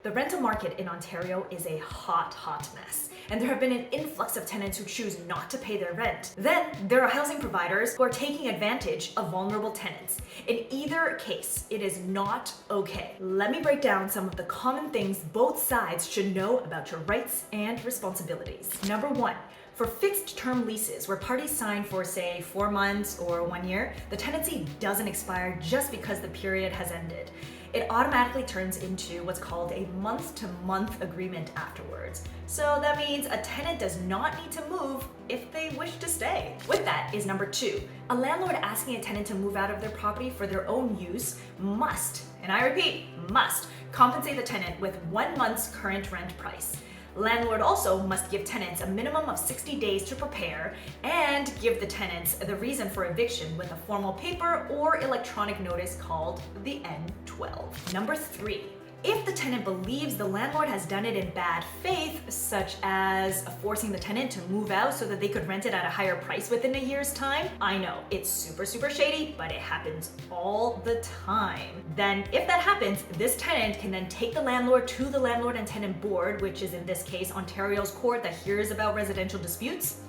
The rental market in Ontario is a hot mess, and there have been an influx of tenants who choose not to pay their rent. Then there are housing providers who are taking advantage of vulnerable tenants. In either case, it is not okay. Let me break down some of the common things both sides should know about your rights and responsibilities. Number one, for fixed term leases where parties sign for, say, 4 months or 1 year, the tenancy doesn't expire just because the period has ended. It automatically turns into what's called a month-to-month agreement afterwards. So that means a tenant does not need to move if they wish to stay. With that is number two, a landlord asking a tenant to move out of their property for their own use must, and I repeat, must, compensate the tenant with 1 month's current rent price. Landlord also must give tenants a minimum of 60 days to prepare and give the tenants the reason for eviction with a formal paper or electronic notice called the N12. Number three, if the tenant believes the landlord has done it in bad faith, such as forcing the tenant to move out so that they could rent it at a higher price within a year's time, I know it's super shady, but it happens all the time. Then if that happens, this tenant can then take the landlord to the Landlord and Tenant Board, which is in this case Ontario's court that hears about residential disputes.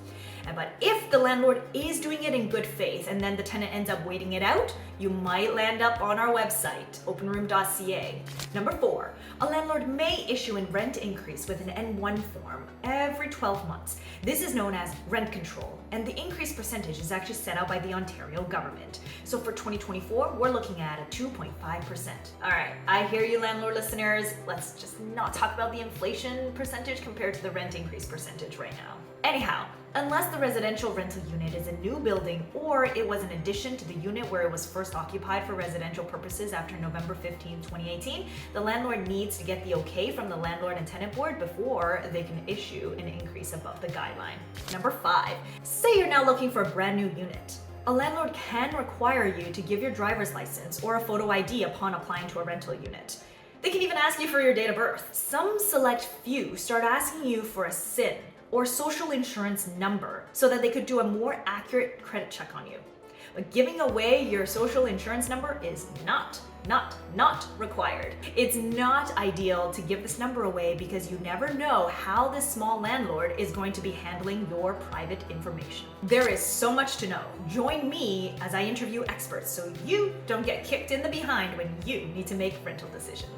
But if the landlord is doing it in good faith and then the tenant ends up waiting it out, you might land up on our website, openroom.ca. Number four, a landlord may issue a rent increase with an N1 form every 12 months. This is known as rent control, and the increase percentage is actually set out by the Ontario government. So for 2024, we're looking at a 2.5%. All right, I hear you landlord listeners. Let's just not talk about the inflation percentage compared to the rent increase percentage right now. Anyhow, unless the residential rental unit is a new building or it was an addition to the unit where it was first occupied for residential purposes after November 15, 2018, the landlord needs to get the okay from the Landlord and Tenant Board before they can issue an increase above the guideline. Number five, say you're now looking for a brand new unit. A landlord can require you to give your driver's license or a photo ID upon applying to a rental unit. They can even ask you for your date of birth. Some select few start asking you for a SIN or social insurance number so that they could do a more accurate credit check on you. But giving away your social insurance number is not required. It's not ideal to give this number away because you never know how this small landlord is going to be handling your private information. There is so much to know. Join me as I interview experts so you don't get kicked in the behind when you need to make rental decisions.